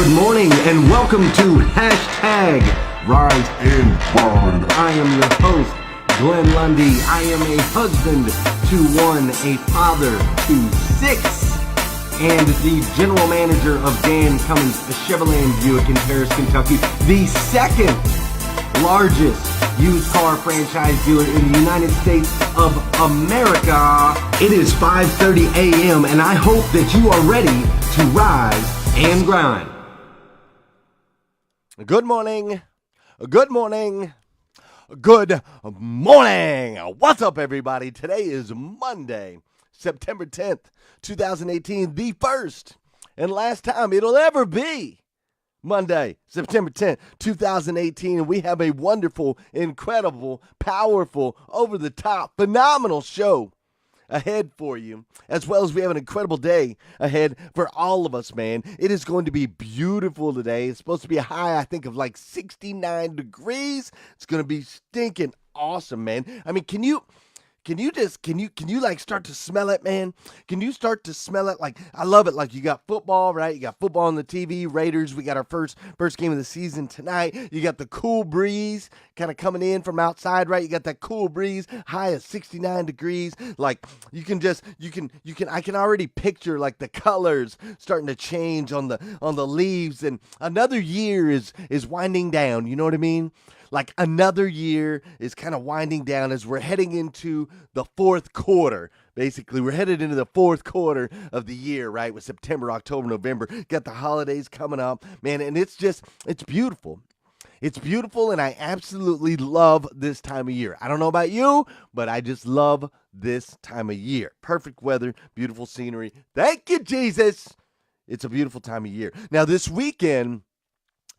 Good morning and welcome to Hashtag Rise and Grind. I am your host, Glenn Lundy. I am a husband to one, a father to six, and the general manager of Dan Cummins Chevrolet Buick in Paris, Kentucky, the second largest used car franchise dealer in the United States of America. It is 5:30 a.m. and I hope that you are ready to rise and grind. Good morning. Good morning. Good morning. What's up, everybody? Today is Monday, September 10th, 2018, the first and last time it'll ever be Monday, September 10th, 2018. We have a wonderful, incredible, powerful, over-the-top, phenomenal show ahead for you, as well as we have an incredible day ahead for all of us, man. It is going to be beautiful today. It's supposed to be a high, I think, of like 69 degrees. It's going to be stinking awesome, man. I mean, can you like start to smell it, man? Can you start to smell it? Like, I love it. Like, you got football, right? You got football on the TV, Raiders. We got our first game of the season tonight. You got the cool breeze kind of coming in from outside, right? You got that cool breeze, high of 69 degrees. Like, I can already picture like the colors starting to change on the leaves, and another year is winding down. You know what I mean? Like, another year is kind of winding down as we're heading into the fourth quarter. Basically, we're headed into the fourth quarter of the year, right? With September, October, November. Got the holidays coming up, man, and it's beautiful. It's beautiful, and I absolutely love this time of year. I don't know about you, but I just love this time of year. Perfect weather, beautiful scenery. Thank you, Jesus. It's a beautiful time of year. Now, this weekend,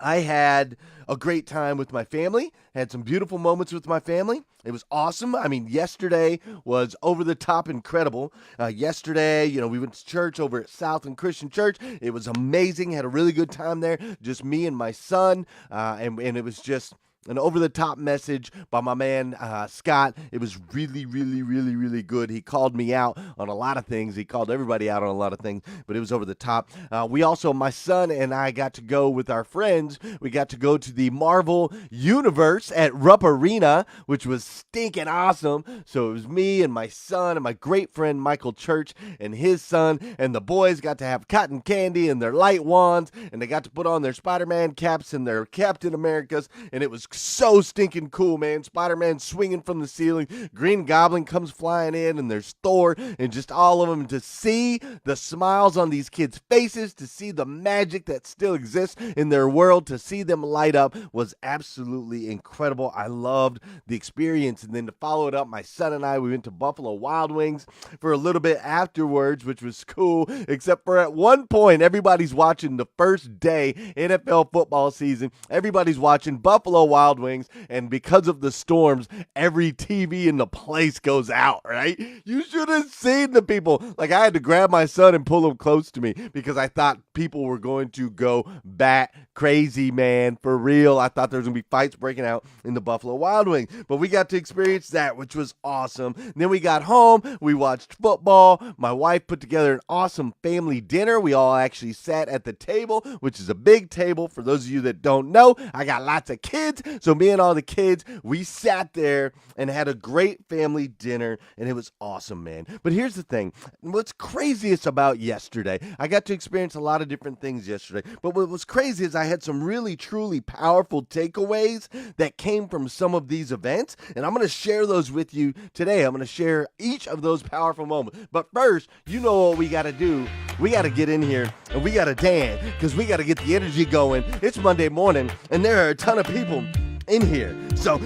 I had a great time with my family, had some beautiful moments with my family. It was awesome. I mean, yesterday was over the top incredible. Yesterday, we went to church over at Southland Christian Church. It was amazing. Had a really good time there. Just me and my son, and it was just an over-the-top message by my man, Scott. It was really, really, really, really good. He called me out on a lot of things. He called everybody out on a lot of things, but it was over the top. We also, my son and I got to go with our friends. We got to go to the Marvel Universe at Rupp Arena, which was stinking awesome. So it was me and my son and my great friend Michael Church and his son, and the boys got to have cotton candy and their light wands, and they got to put on their Spider-Man caps and their Captain Americas, and it was so stinking cool, man. Spider-Man swinging from the ceiling. Green Goblin comes flying in, and there's Thor, and just all of them. To see the smiles on these kids' faces, to see the magic that still exists in their world, to see them light up was absolutely incredible. I loved the experience. And then to follow it up, my son and I, we went to Buffalo Wild Wings for a little bit afterwards, which was cool, except for at one point, everybody's watching the first day NFL football season. Everybody's watching Buffalo Wild Wings, and because of the storms, every TV in the place goes out, right? You should have seen the people. Like, I had to grab my son and pull him close to me because I thought people were going to go bat crazy, man, for real. I thought there was going to be fights breaking out in the Buffalo Wild Wings, but we got to experience that, which was awesome. And then we got home, we watched football. My wife put together an awesome family dinner. We all actually sat at the table, which is a big table. For those of you that don't know, I got lots of kids. So me and all the kids, we sat there and had a great family dinner, and it was awesome, man. But here's the thing. What's craziest about yesterday, I got to experience a lot of different things yesterday, but what was crazy is I had some really, truly powerful takeaways that came from some of these events, and I'm going to share those with you today. I'm going to share each of those powerful moments. But first, you know what we got to do. We got to get in here, and we got to dance, because we got to get the energy going. It's Monday morning, and there are a ton of people in here. So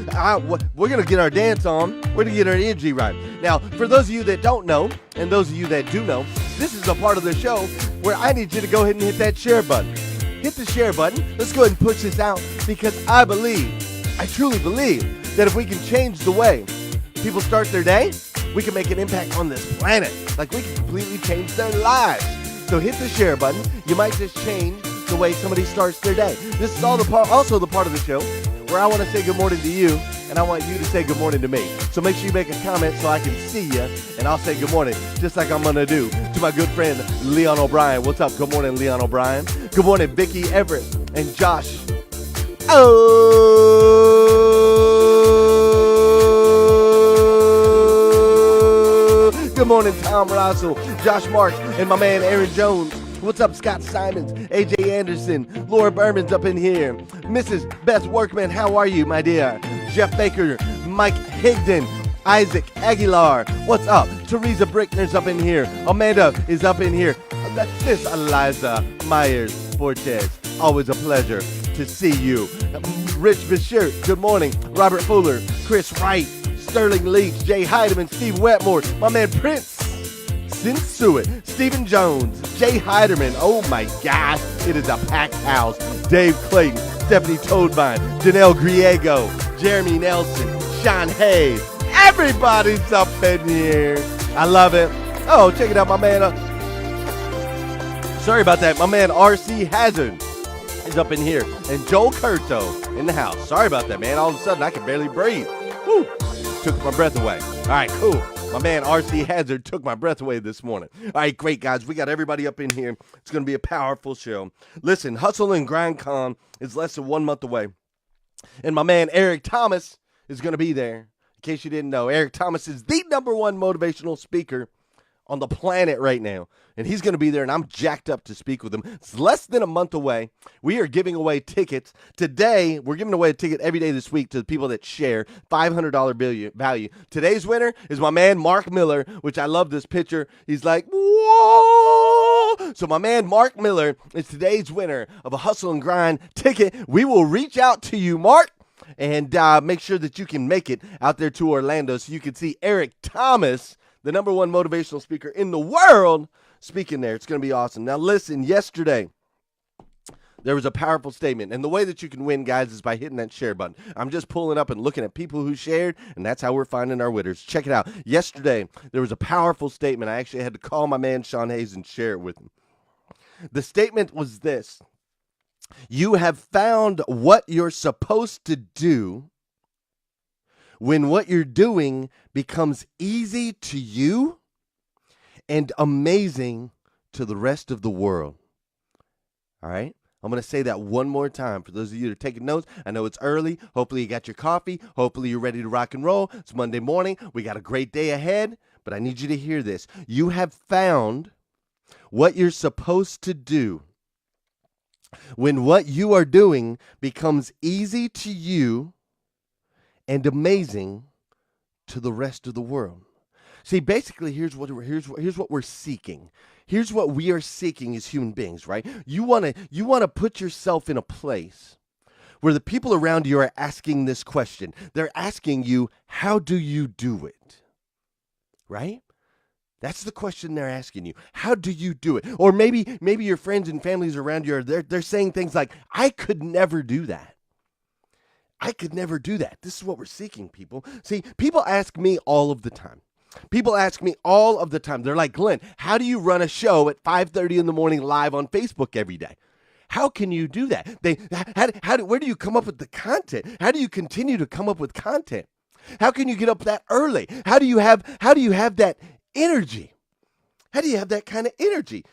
we're going to get our dance on. We're going to get our energy right. Now, for those of you that don't know, and those of you that do know, this is a part of the show where I need you to go ahead and hit that share button. Hit the share button. Let's go ahead and push this out, because I truly believe that if we can change the way people start their day, we can make an impact on this planet. Like, we can completely change their lives. So hit the share button. You might just change the way somebody starts their day. This is also the part of the show where I want to say good morning to you, and I want you to say good morning to me. So make sure you make a comment so I can see you, and I'll say good morning, just like I'm going to do to my good friend, Leon O'Brien. What's up? Good morning, Leon O'Brien. Good morning, Vicky Everett and Josh. Good morning, Tom Russell, Josh Marks, and my man, Aaron Jones. What's up, Scott Simons, AJ Anderson, Laura Berman's up in here. Mrs. Beth Workman, how are you, my dear? Jeff Baker, Mike Higdon, Isaac Aguilar. What's up? Teresa Brickner's up in here. Amanda is up in here. Miss Eliza Myers Fortes. Always a pleasure to see you. Rich Bashir, good morning. Robert Fuller, Chris Wright, Sterling Leach, Jay Heidemann, Steve Wetmore, my man Prince Sinsuit, Stephen Jones, Jay Heiderman. Oh my gosh, it is a packed house. Dave Clayton, Stephanie Toadvine, Janelle Griego, Jeremy Nelson, Sean Hayes. Everybody's up in here. I love it. Oh, check it out, my man. Sorry about that. My man R.C. Hazard is up in here. And Joel Curto in the house. Sorry about that, man. All of a sudden, I can barely breathe. Whew. Took my breath away. All right, cool. My man R.C. Hazard took my breath away this morning. All right, great, guys. We got everybody up in here. It's going to be a powerful show. Listen, Hustle and Grind Con is less than 1 month away. And my man Eric Thomas is going to be there. In case you didn't know, Eric Thomas is the #1 motivational speaker on the planet right now. And he's going to be there, and I'm jacked up to speak with him. It's less than a month away. We are giving away tickets. Today, we're giving away a ticket every day this week to the people that share $500 value. Today's winner is my man Mark Miller, which I love this picture. He's like, whoa! So my man Mark Miller is today's winner of a Hustle and Grind ticket. We will reach out to you, Mark, and make sure that you can make it out there to Orlando so you can see Eric Thomas, the #1 motivational speaker in the world, speaking there. It's going to be awesome. Now, listen, yesterday, there was a powerful statement. And the way that you can win, guys, is by hitting that share button. I'm just pulling up and looking at people who shared, and that's how we're finding our winners. Check it out. Yesterday, there was a powerful statement. I actually had to call my man Sean Hayes and share it with him. The statement was this: you have found what you're supposed to do when what you're doing becomes easy to you and amazing to the rest of the world. All right? I'm going to say that one more time for those of you that are taking notes. I know it's early. Hopefully you got your coffee. Hopefully you're ready to rock and roll. It's Monday morning. We got a great day ahead, but I need you to hear this. You have found what you're supposed to do when what you are doing becomes easy to you and amazing to the rest of the world. See, basically, here's what we're seeking. Here's what we are seeking as human beings, right? You want to put yourself in a place where the people around you are asking this question. They're asking you, how do you do it? Right? That's the question they're asking you. How do you do it? Or maybe your friends and families around you they're saying things like, I could never do that. I could never do that. This is what we're seeking, people. See, people ask me all of the time. People ask me all of the time. They're like, Glenn, how do you run a show at 5:30 in the morning live on Facebook every day? How can you do that? Where do you come up with the content? How do you continue to come up with content? How can you get up that early? How do you have that energy? How do you have that kind of energy?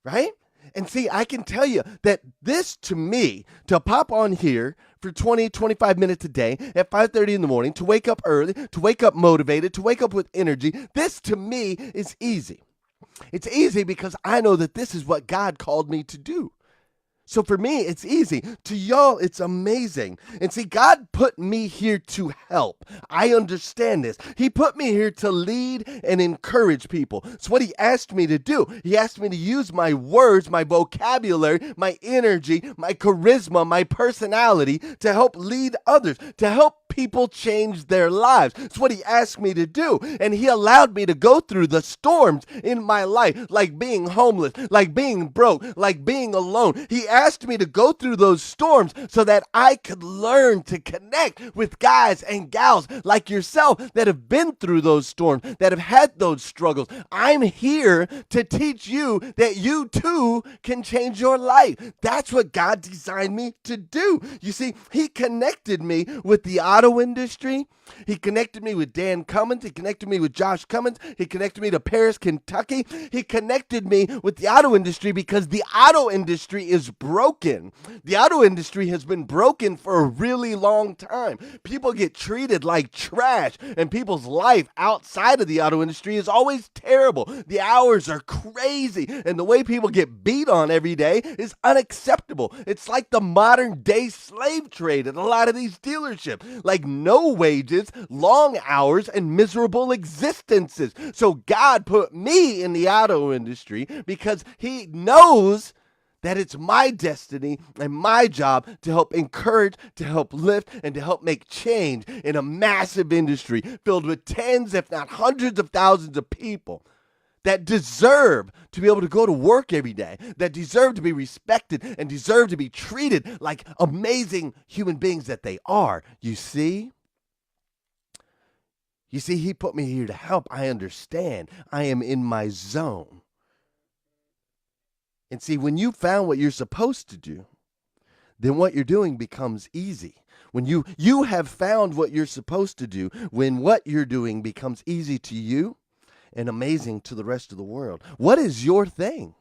Right? And see, I can tell you that this, to me, to pop on here for 20, 25 minutes a day at 5:30 in the morning, to wake up early, to wake up motivated, to wake up with energy, this to me is easy. It's easy because I know that this is what God called me to do. So for me, it's easy. To y'all, it's amazing. And see, God put me here to help. I understand this. He put me here to lead and encourage people. It's what he asked me to do. He asked me to use my words, my vocabulary, my energy, my charisma, my personality to help lead others, to help people change their lives. It's what he asked me to do. And he allowed me to go through the storms in my life, like being homeless, like being broke, like being alone. He asked me to go through those storms so that I could learn to connect with guys and gals like yourself that have been through those storms, that have had those struggles. I'm here to teach you that you too can change your life. That's what God designed me to do. You see, He connected me with the auto industry. He connected me with Dan Cummins. He connected me with Josh Cummins. He connected me to Paris, Kentucky. He connected me with the auto industry because the auto industry is broken. The auto industry has been broken for a really long time. People get treated like trash, and people's life outside of the auto industry is always terrible. The hours are crazy, and the way people get beat on every day is unacceptable. It's like the modern day slave trade at a lot of these dealerships. Like no wages, long hours, and miserable existences. So God put me in the auto industry because He knows that it's my destiny and my job to help encourage, to help lift, and to help make change in a massive industry filled with tens, if not hundreds of thousands of people that deserve to be able to go to work every day, that deserve to be respected and deserve to be treated like amazing human beings that they are. You see? You see, He put me here to help. I understand. I am in my zone. And see, when you found what you're supposed to do, then what you're doing becomes easy. When you have found what you're supposed to do, when what you're doing becomes easy to you and amazing to the rest of the world. What is your thing?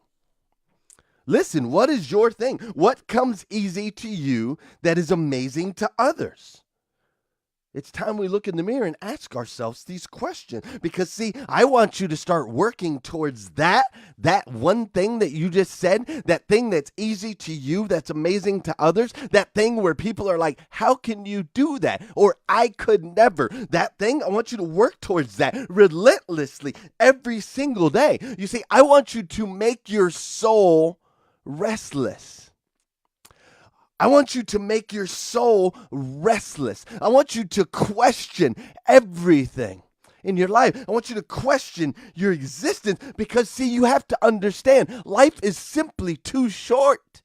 Listen, what is your thing? What comes easy to you that is amazing to others? It's time we look in the mirror and ask ourselves these questions. Because, see, I want you to start working towards that one thing that you just said, that thing that's easy to you, that's amazing to others, that thing where people are like, how can you do that? Or I could never. That thing, I want you to work towards that relentlessly every single day. You see, I want you to make your soul restless. I want you to make your soul restless. I want you to question everything in your life. I want you to question your existence because, see, you have to understand life is simply too short.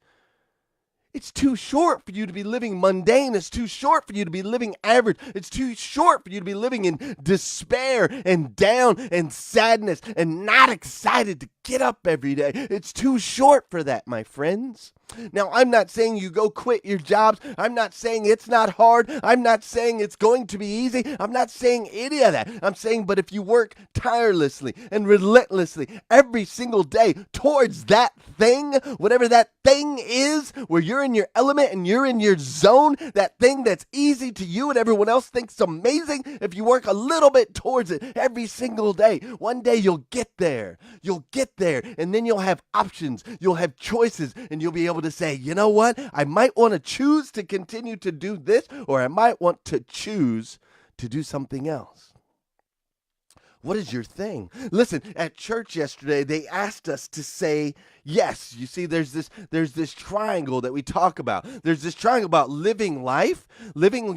It's too short for you to be living mundane. It's too short for you to be living average. It's too short for you to be living in despair and down and sadness and not excited to get up every day. It's too short for that, my friends. Now, I'm not saying you go quit your jobs. I'm not saying it's not hard. I'm not saying it's going to be easy. I'm not saying any of that. I'm saying, but if you work tirelessly and relentlessly every single day towards that thing, whatever that thing is, where you're in your element and you're in your zone, that thing that's easy to you and everyone else thinks amazing, if you work a little bit towards it every single day, one day you'll get there. You'll get there, and then you'll have options. You'll have choices, and you'll be able to say, you know what? I might want to choose to continue to do this, or I might want to choose to do something else. What is your thing? Listen, at church yesterday, they asked us to say yes. You see, there's this triangle that we talk about. There's this triangle about living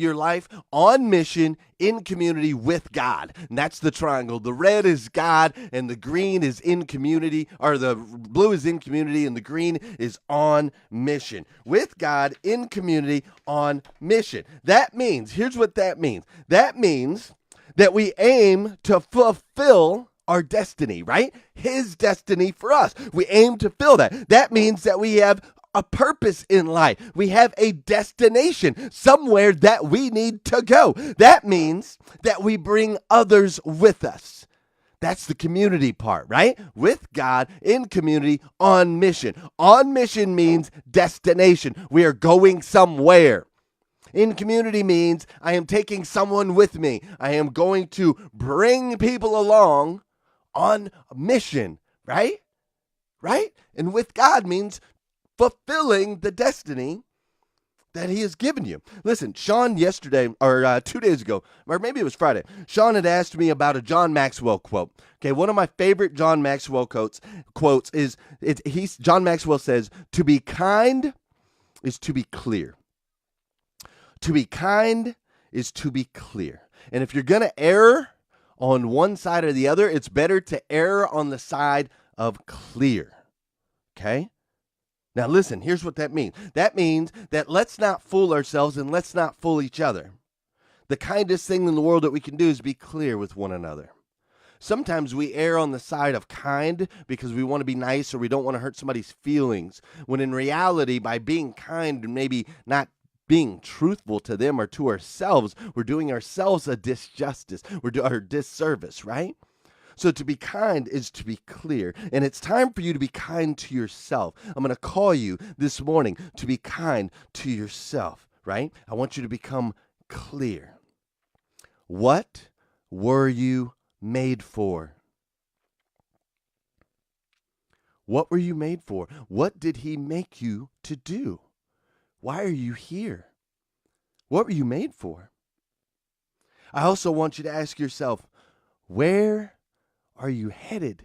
your life on mission, in community with God. And that's the triangle. The red is God, and the green is in community, or the blue is in community, and the green is on mission. With God, in community, on mission. That means, here's what that means. That means that we aim to fulfill our destiny, right? His destiny for us. We aim to fill that. That means that we have a purpose in life. We have a destination, somewhere that we need to go. That means that we bring others with us. That's the community part, right? With God, in community, on mission. On mission means destination. We are going somewhere. In community means I am taking someone with me. I am going to bring people along on a mission, right? Right? And with God means fulfilling the destiny that He has given you. Listen, Sean yesterday, or 2 days ago, or maybe it was Friday, Sean had asked me about a John Maxwell quote. Okay, one of my favorite John Maxwell quotes is, John Maxwell says, to be kind is to be clear. To be kind is to be clear. And if you're going to err on one side or the other, it's better to err on the side of clear. Okay? Now listen, here's what that means. That means that let's not fool ourselves and let's not fool each other. The kindest thing in the world that we can do is be clear with one another. Sometimes we err on the side of kind because we want to be nice or we don't want to hurt somebody's feelings, when in reality, by being kind and maybe not being truthful to them or to ourselves, we're doing ourselves a disjustice. We're doing our disservice, right? So to be kind is to be clear, and it's time for you to be kind to yourself. I'm going to call you this morning to be kind to yourself, right? I want you to become clear. What were you made for? What were you made for? What did he make you to do? Why are you here? What were you made for? I also want you to ask yourself, where are you headed?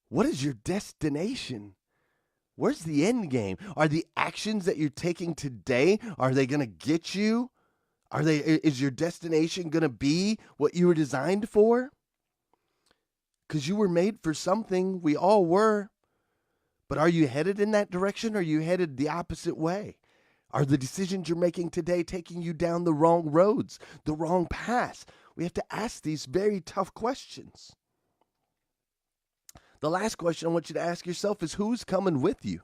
What is your destination? Where's the end game? Are the actions that you're taking today, are they going to get you? Is your destination going to be what you were designed for? Because you were made for something. We all were. But are you headed in that direction, or are you headed the opposite way? Are the decisions you're making today taking you down the wrong roads, the wrong paths? We have to ask these very tough questions. The last question I want you to ask yourself is, who's coming with you?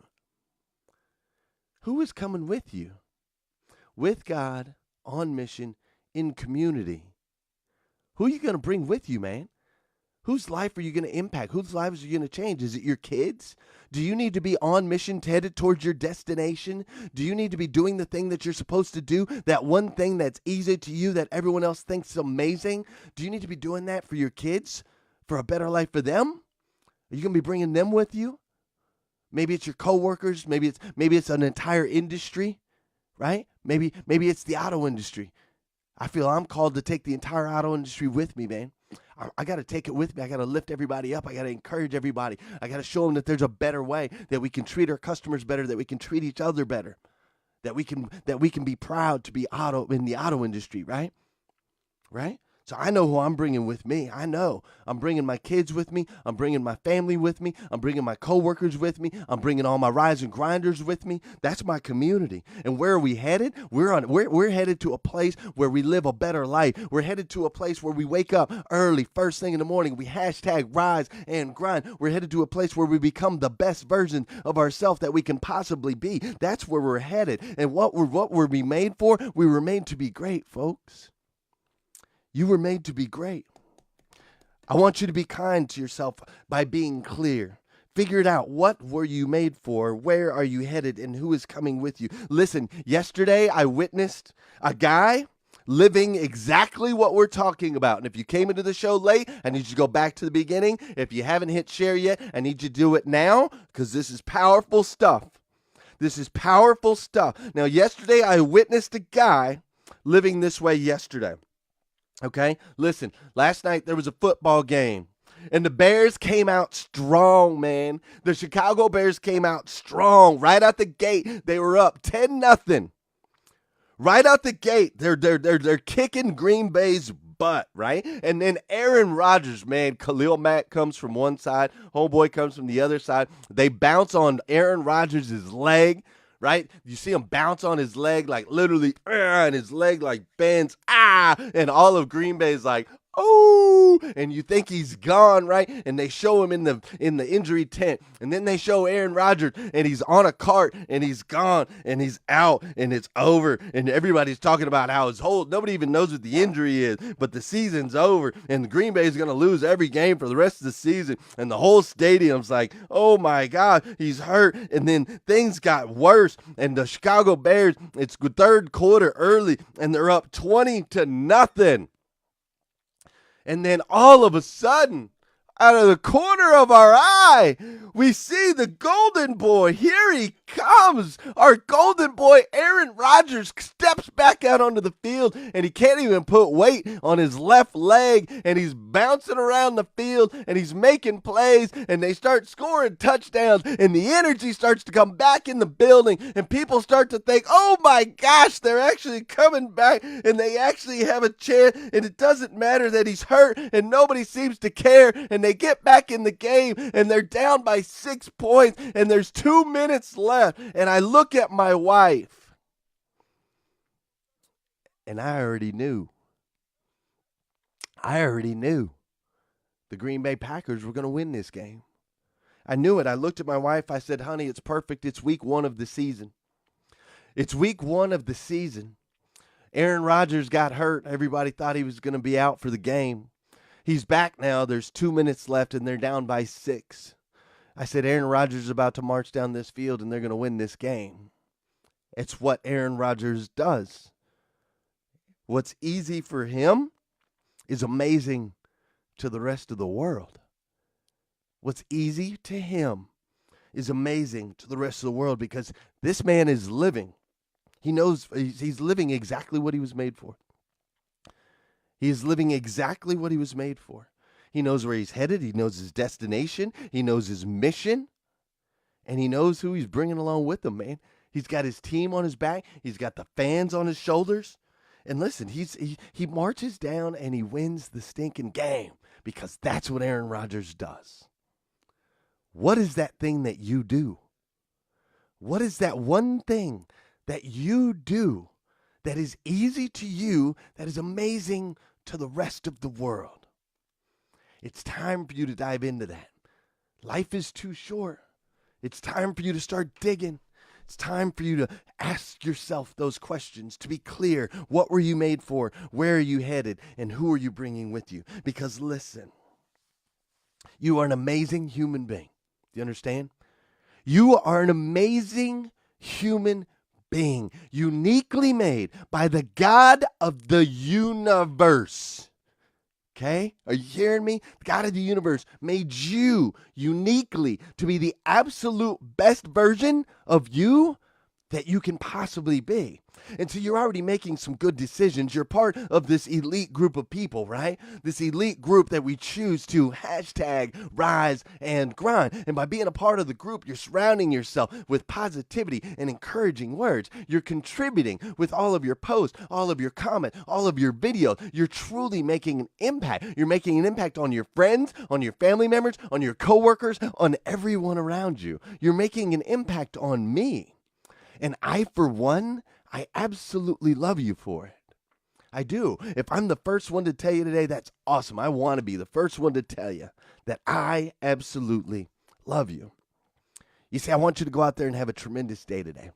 Who is coming with you? With God, on mission, in community. Who are you going to bring with you, man? Whose life are you going to impact? Whose lives are you going to change? Is it your kids? Do you need to be on mission, headed towards your destination? Do you need to be doing the thing that you're supposed to do? That one thing that's easy to you that everyone else thinks is amazing? Do you need to be doing that for your kids? For a better life for them? Are you going to be bringing them with you? Maybe it's your coworkers. Maybe it's an entire industry, right? Maybe it's the auto industry. I feel I'm called to take the entire auto industry with me, man. I got to take it with me. I got to lift everybody up. I got to encourage everybody. I got to show them that there's a better way, that we can treat our customers better, that we can treat each other better, that we can be proud to be in the auto industry, right? Right? So I know who I'm bringing with me. I know I'm bringing my kids with me. I'm bringing my family with me. I'm bringing my coworkers with me. I'm bringing all my rise and grinders with me. That's my community. And where are we headed? We're headed to a place where we live a better life. We're headed to a place where we wake up early, first thing in the morning. We hashtag rise and grind. We're headed to a place where we become the best version of ourselves that we can possibly be. That's where we're headed. And what were we made for? We were made to be great, folks. You were made to be great. I want you to be kind to yourself by being clear. Figure it out. What were you made for? Where are you headed? And who is coming with you? Listen, yesterday I witnessed a guy living exactly what we're talking about. And if you came into the show late, I need you to go back to the beginning. If you haven't hit share yet, I need you to do it now, because this is powerful stuff. This is powerful stuff. Now, yesterday I witnessed a guy living this way yesterday. Okay, listen, last night there was a football game, and the Bears came out strong, man. The Chicago Bears came out strong. Right out the gate, they were up 10-0. Right out the gate, they're kicking Green Bay's butt, right? And then Aaron Rodgers, man, Khalil Mack comes from one side, homeboy comes from the other side. They bounce on Aaron Rodgers' leg. Right? You see him bounce on his leg, like literally, and his leg like bends, and all of Green Bay is like, oh, and you think he's gone, right? And they show him in the injury tent, and then they show Aaron Rodgers, and he's on a cart, and he's gone, and he's out, and it's over, and everybody's talking about how his whole, nobody even knows what the injury is, but the season's over, and Green Bay is going to lose every game for the rest of the season, and the whole stadium's like, oh my God, he's hurt, and then things got worse, and the Chicago Bears, it's third quarter early, and they're up 20-0. And then all of a sudden, out of the corner of our eye, we see the golden boy. Here he comes. Our golden boy, Aaron Rodgers, steps back out onto the field, and he can't even put weight on his left leg, and he's bouncing around the field, and he's making plays, and they start scoring touchdowns, and the energy starts to come back in the building, and people start to think, oh my gosh, they're actually coming back, and they actually have a chance, and it doesn't matter that he's hurt, and nobody seems to care, and they get back in the game, and they're down by 6 points, and there's 2 minutes left, and I look at my wife, and I already knew the Green Bay Packers were going to win this game. I knew it. I looked at my wife. I said, honey, it's perfect. It's week 1 of the season. It's week 1 of the season. Aaron Rodgers got hurt. Everybody thought he was going to be out for the game. He's back now. There's 2 minutes left, and they're down by 6. I said, Aaron Rodgers is about to march down this field, and they're going to win this game. It's what Aaron Rodgers does. What's easy for him is amazing to the rest of the world. What's easy to him is amazing to the rest of the world because this man is living. He knows he's living exactly what he was made for. He's living exactly what he was made for. He knows where he's headed. He knows his destination. He knows his mission. And he knows who he's bringing along with him, man. He's got his team on his back. He's got the fans on his shoulders. And listen, he marches down and he wins the stinking game because that's what Aaron Rodgers does. What is that thing that you do? What is that one thing that you do that is easy to you, that is amazing to the rest of the world? It's time for you to dive into that. Life is too short. It's time for you to start digging. It's time for you to ask yourself those questions, to be clear. What were you made for? Where are you headed? And who are you bringing with you? Because listen, you are an amazing human being. Do you understand? You are an amazing human being, uniquely made by the God of the universe. Okay? Are you hearing me? The God of the universe made you uniquely to be the absolute best version of you that you can possibly be. And so you're already making some good decisions. You're part of this elite group of people, right? This elite group that we choose to #rise and grind. And by being a part of the group, you're surrounding yourself with positivity and encouraging words. You're contributing with all of your posts, all of your comments, all of your videos. You're truly making an impact. You're making an impact on your friends, on your family members, on your coworkers, on everyone around you. You're making an impact on me. And I, for one, I absolutely love you for it. I do. If I'm the first one to tell you today, that's awesome. I want to be the first one to tell you that I absolutely love you. You see, I want you to go out there and have a tremendous day today.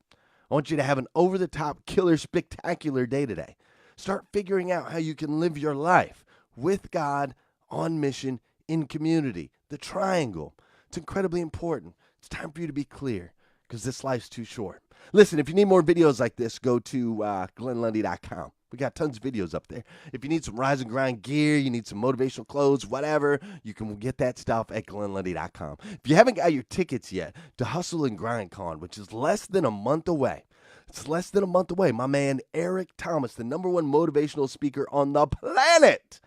I want you to have an over-the-top, killer, spectacular day today. Start figuring out how you can live your life with God, on mission, in community. The triangle. It's incredibly important. It's time for you to be clear because this life's too short. Listen, if you need more videos like this, go to GlennLundy.com. We got tons of videos up there. If you need some Rise and Grind gear, you need some motivational clothes, whatever, you can get that stuff at GlennLundy.com. If you haven't got your tickets yet to Hustle and Grind Con, which is less than a month away, it's less than a month away, my man Eric Thomas, the #1 motivational speaker on the planet,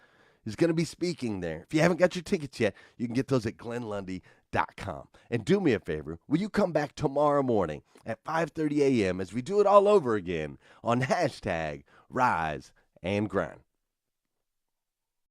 is going to be speaking there. If you haven't got your tickets yet, you can get those at GlennLundy.com. And do me a favor, will you come back tomorrow morning at 5:30 a.m. as we do it all over again on #Rise and Grind.